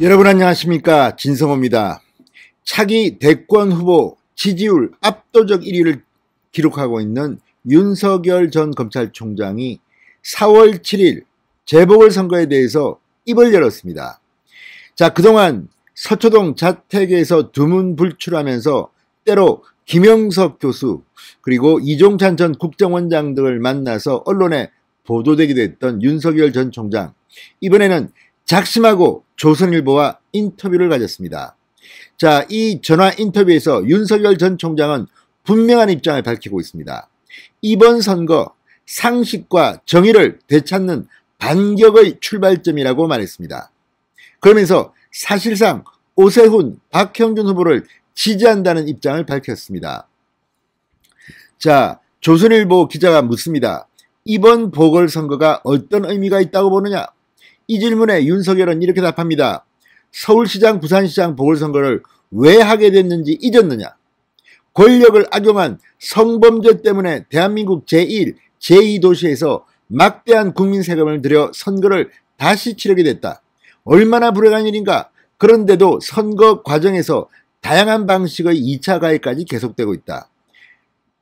여러분 안녕하십니까, 진성호입니다. 차기 대권 후보 지지율 압도적 1위를 기록하고 있는 윤석열 전 검찰총장이 4월 7일 재보궐선거에 대해서 입을 열었습니다. 자, 그동안 서초동 자택에서 두문불출하면서 때로 김영석 교수 그리고 이종찬 전 국정원장 등을 만나서 언론에 보도되기도 했던 윤석열 전 총장, 이번에는 작심하고 조선일보와 인터뷰를 가졌습니다. 자, 이 전화 인터뷰에서 윤석열 전 총장은 분명한 입장을 밝히고 있습니다. 이번 선거 상식과 정의를 되찾는 반격의 출발점이라고 말했습니다. 그러면서 사실상 오세훈, 박형준 후보를 지지한다는 입장을 밝혔습니다. 자, 조선일보 기자가 묻습니다. 이번 보궐선거가 어떤 의미가 있다고 보느냐? 이 질문에 윤석열은 이렇게 답합니다. 서울시장, 부산시장 보궐선거를 왜 하게 됐는지 잊었느냐? 권력을 악용한 성범죄 때문에 대한민국 제1, 제2도시에서 막대한 국민 세금을 들여 선거를 다시 치르게 됐다. 얼마나 불행한 일인가? 그런데도 선거 과정에서 다양한 방식의 2차 가해까지 계속되고 있다.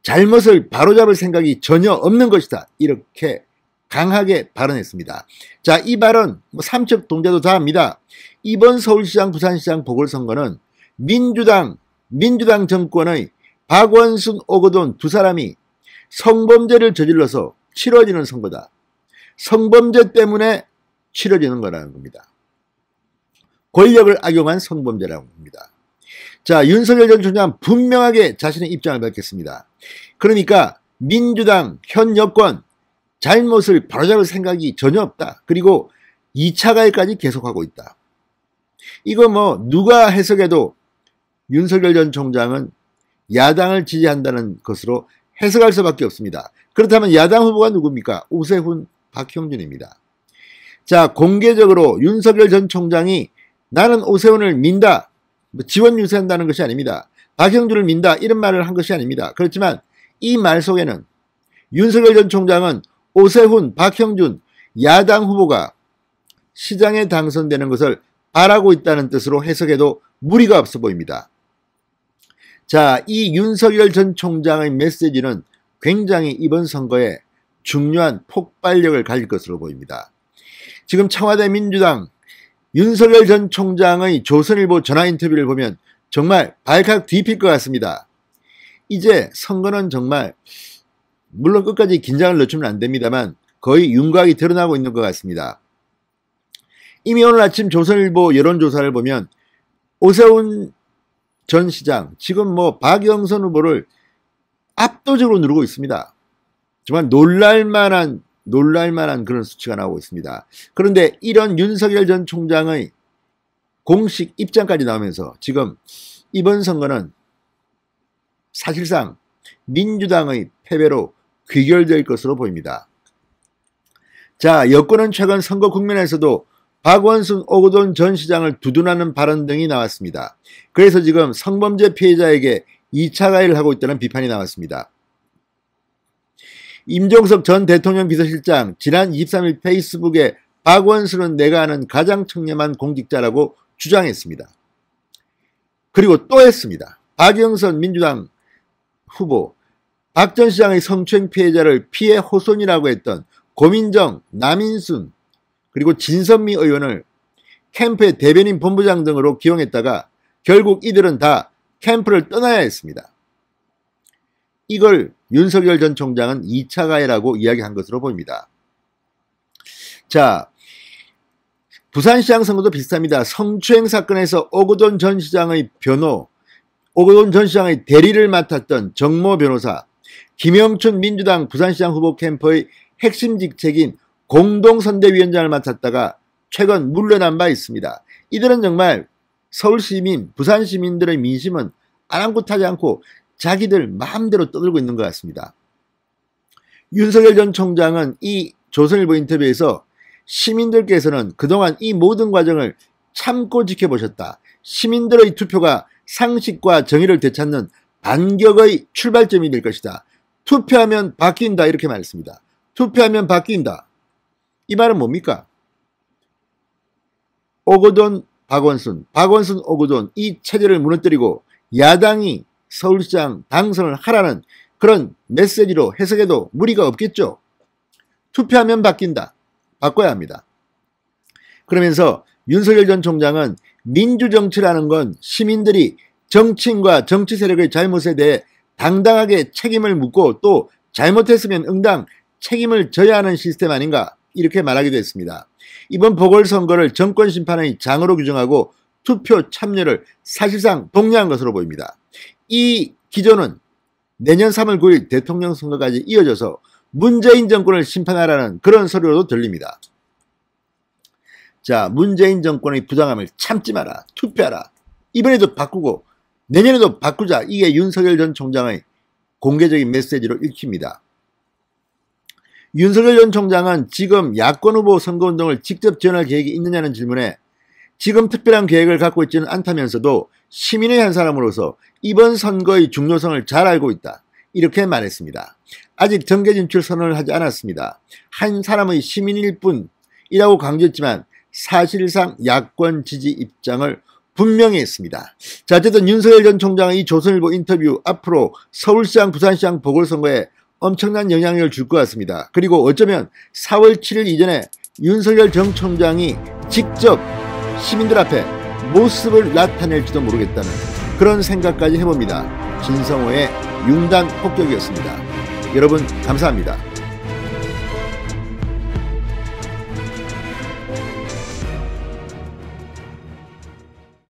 잘못을 바로잡을 생각이 전혀 없는 것이다. 이렇게 강하게 발언했습니다. 자, 이 발언 삼척 동자도 다 합니다. 이번 서울시장, 부산시장 보궐선거는 민주당 정권의 박원순, 오거돈 두 사람이 성범죄를 저질러서 치러지는 선거다. 성범죄 때문에 치러지는 거라는 겁니다. 권력을 악용한 성범죄라고 합니다. 자, 윤석열 전 총장 분명하게 자신의 입장을 밝혔습니다. 그러니까 민주당 현 여권 잘못을 바로잡을 생각이 전혀 없다. 그리고 2차 가해까지 계속하고 있다. 이거 누가 해석해도 윤석열 전 총장은 야당을 지지한다는 것으로 해석할 수밖에 없습니다. 그렇다면 야당 후보가 누굽니까? 오세훈, 박형준입니다. 자, 공개적으로 윤석열 전 총장이 나는 오세훈을 민다, 지원 유세한다는 것이 아닙니다. 박형준을 민다, 이런 말을 한 것이 아닙니다. 그렇지만 이 말 속에는 윤석열 전 총장은 오세훈, 박형준 야당 후보가 시장에 당선되는 것을 바라고 있다는 뜻으로 해석해도 무리가 없어 보입니다. 자, 이 윤석열 전 총장의 메시지는 굉장히 이번 선거에 중요한 폭발력을 가질 것으로 보입니다. 지금 청와대 민주당 윤석열 전 총장의 조선일보 전화 인터뷰를 보면 정말 발칵 뒤필 것 같습니다. 이제 선거는 정말 물론 끝까지 긴장을 늦추면 안 됩니다만 거의 윤곽이 드러나고 있는 것 같습니다. 이미 오늘 아침 조선일보 여론조사를 보면 오세훈 전 시장, 지금 박영선 후보를 압도적으로 누르고 있습니다. 정말 놀랄만한 그런 수치가 나오고 있습니다. 그런데 이런 윤석열 전 총장의 공식 입장까지 나오면서 지금 이번 선거는 사실상 민주당의 패배로 귀결될 것으로 보입니다. 자, 여권은 최근 선거 국면에서도 박원순, 오거돈 전 시장을 두둔하는 발언 등이 나왔습니다. 그래서 지금 성범죄 피해자에게 2차 가해를 하고 있다는 비판이 나왔습니다. 임종석 전 대통령 비서실장 지난 23일 페이스북에 박원순은 내가 아는 가장 청렴한 공직자라고 주장했습니다. 그리고 또 했습니다. 박영선 민주당 후보, 박 전 시장의 성추행 피해자를 피해 호손이라고 했던 고민정, 남인순, 그리고 진선미 의원을 캠프의 대변인 본부장 등으로 기용했다가 결국 이들은 다 캠프를 떠나야 했습니다. 이걸 윤석열 전 총장은 2차 가해라고 이야기한 것으로 보입니다. 자, 부산시장 선거도 비슷합니다. 성추행 사건에서 오거돈 전 시장의 대리를 맡았던 정모 변호사, 김영춘 민주당 부산시장 후보 캠프의 핵심 직책인 공동선대위원장을 맡았다가 최근 물러난 바 있습니다. 이들은 정말 서울시민, 부산시민들의 민심은 아랑곳하지 않고 자기들 마음대로 떠들고 있는 것 같습니다. 윤석열 전 총장은 이 조선일보 인터뷰에서 시민들께서는 그동안 이 모든 과정을 참고 지켜보셨다. 시민들의 투표가 상식과 정의를 되찾는 반격의 출발점이 될 것이다. 투표하면 바뀐다, 이렇게 말했습니다. 투표하면 바뀐다. 이 말은 뭡니까? 오거돈 박원순 오거돈 이 체제를 무너뜨리고 야당이 서울시장 당선을 하라는 그런 메시지로 해석해도 무리가 없겠죠. 투표하면 바뀐다. 바꿔야 합니다. 그러면서 윤석열 전 총장은 민주정치라는 건 시민들이 정치인과 정치 세력의 잘못에 대해 당당하게 책임을 묻고 또 잘못했으면 응당 책임을 져야 하는 시스템 아닌가 이렇게 말하기도 했습니다. 이번 보궐선거를 정권 심판의 장으로 규정하고 투표 참여를 사실상 독려한 것으로 보입니다. 이 기조는 내년 3월 9일 대통령 선거까지 이어져서 문재인 정권을 심판하라는 그런 소리로도 들립니다. 자, 문재인 정권의 부당함을 참지 마라. 투표하라. 이번에도 바꾸고 내년에도 바꾸자. 이게 윤석열 전 총장의 공개적인 메시지로 읽힙니다. 윤석열 전 총장은 지금 야권 후보 선거운동을 직접 지원할 계획이 있느냐는 질문에 지금 특별한 계획을 갖고 있지는 않다면서도 시민의 한 사람으로서 이번 선거의 중요성을 잘 알고 있다. 이렇게 말했습니다. 아직 정계 진출 선언을 하지 않았습니다. 한 사람의 시민일 뿐이라고 강조했지만 사실상 야권 지지 입장을 분명히 했습니다. 자, 어쨌든 윤석열 전 총장의 이 조선일보 인터뷰 앞으로 서울시장, 부산시장 보궐선거에 엄청난 영향력을 줄 것 같습니다. 그리고 어쩌면 4월 7일 이전에 윤석열 전 총장이 직접 시민들 앞에 모습을 나타낼지도 모르겠다는 그런 생각까지 해봅니다. 진성호의 융단 폭격이었습니다. 여러분 감사합니다.